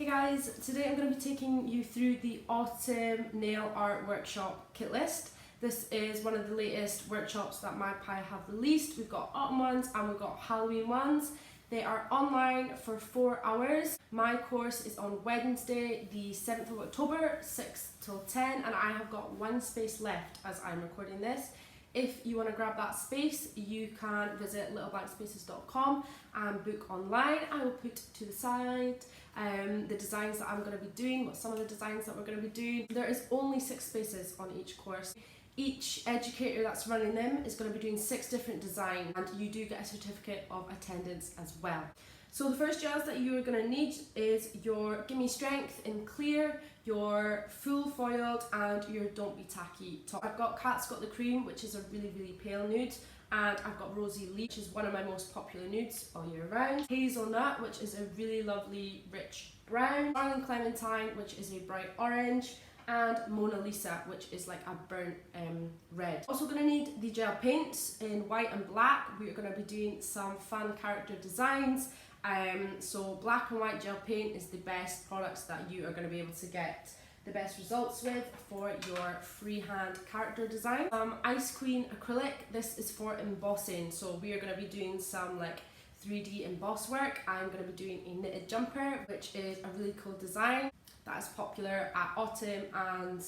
Hey guys, today I'm going to be taking you through the autumn nail art workshop kit list. This is one of the latest workshops that Magpie have released. We've got autumn ones and we've got Halloween ones. They are online for 4 hours. My course is on Wednesday, the 7th of October, 6 till 10, and I have got one space left as I'm recording this. If you want to grab that space, you can visit littleblankspaces.com and book online. I will put to the side the designs that I'm going to be doing, some of the designs that we're going to be doing. There is only 6 spaces on each course. Each educator that's running them is going to be doing 6 different designs, and you do get a certificate of attendance as well. So the first gels that you are going to need is your Gimme Strength in clear, your full foiled, and your Don't Be Tacky top. I've got Cat's Got the Cream, which is a really pale nude, and I've got Rosy Leaf, which is one of my most popular nudes all year round. Hazelnut, which is a really lovely rich brown. Darling Clementine, which is a bright orange, and Mona Lisa, which is like a burnt red. Also going to need the gel paints in white and black. We are going to be doing some fun character designs. So black and white gel paint is the best products that you are going to be able to get the best results with for your freehand character design. Ice Queen acrylic, this is for embossing. So we are going to be doing some like 3D emboss work. I'm going to be doing a knitted jumper, which is a really cool design that is popular at autumn and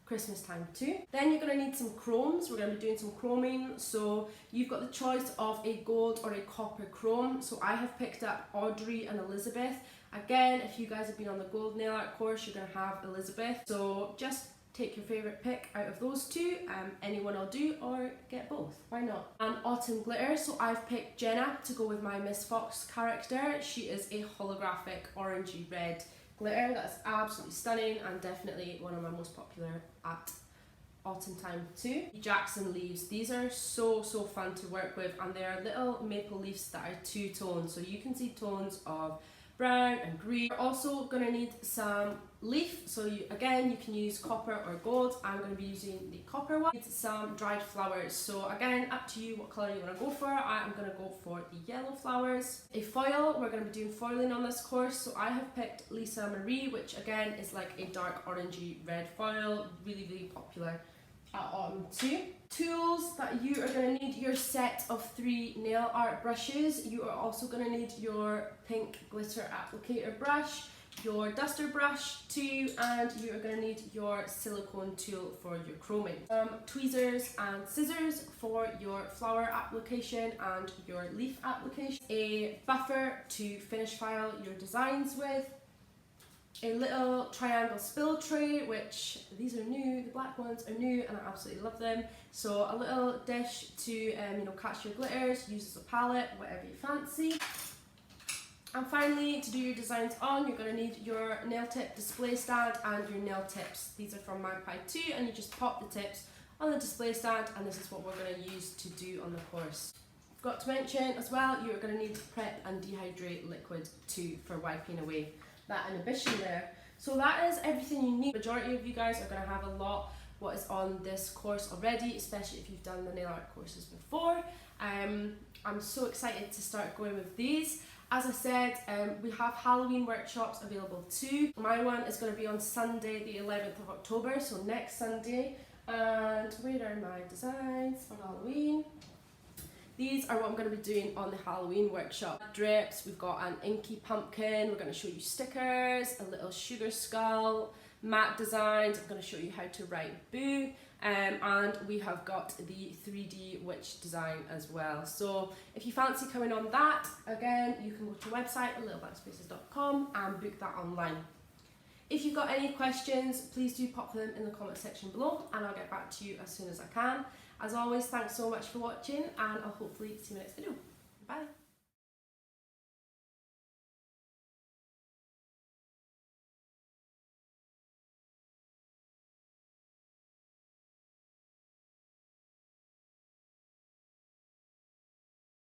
Christmas time too. Then you're going to need some chromes. We're going to be doing some chroming. So you've got the choice of a gold or a copper chrome. So I have picked up Audrey and Elizabeth. Again, if you guys have been on the gold nail art course, you're going to have Elizabeth. So just take your favourite pick out of those two. Anyone will do, or get both. Why not? And autumn glitter. So I've picked Jenna to go with my Miss Fox character. She is a holographic orangey red glitter that's absolutely stunning and definitely one of my most popular at autumn time too. Jackson leaves. These are so fun to work with, and they are little maple leaves that are 2-tone, so you can see tones of brown and green. We're also going to need some leaf, so again you can use copper or gold. I'm going to be using the copper one. Need some dried flowers, so again up to you what colour you want to go for. I am going to go for the yellow flowers. A foil, we're going to be doing foiling on this course, so I have picked Lisa Marie, which again is like a dark orangey red foil, really popular at autumn too. Tools that you are going to need: your set of 3 nail art brushes. You are also going to need your pink glitter applicator brush, your duster brush too, and you are going to need your silicone tool for your chroming. Tweezers and scissors for your flower application and your leaf application. A buffer to finish file your designs with. A little triangle spill tray, which these are new, the black ones are new and I absolutely love them. So a little dish to catch your glitters, use as a palette, whatever you fancy. And finally, to do your designs on, you're going to need your nail tip display stand and your nail tips. These are from Magpie too, and you just pop the tips on the display stand, and this is what we're going to use to do on the course. Forgot to mention as well, you're going to need prep and dehydrate liquid too for wiping away that inhibition there. So that is everything you need. The majority of you guys are going to have a lot what is on this course already, especially if you've done the nail art courses before. I'm so excited to start going with these. As I said, we have Halloween workshops available too. My one is going to be on Sunday the 11th of October, so next Sunday. And where are my designs for Halloween? These are what I'm going to be doing on the Halloween workshop. Drips, we've got an inky pumpkin, we're going to show you stickers, a little sugar skull, matte designs, I'm going to show you how to write boo, and we have got the 3D witch design as well. So if you fancy coming on that, again, you can go to our website, littleblankspaces.com, and book that online. If you've got any questions, please do pop them in the comment section below and I'll get back to you as soon as I can. As always, thanks so much for watching, and I'll hopefully see you in the next video. Bye!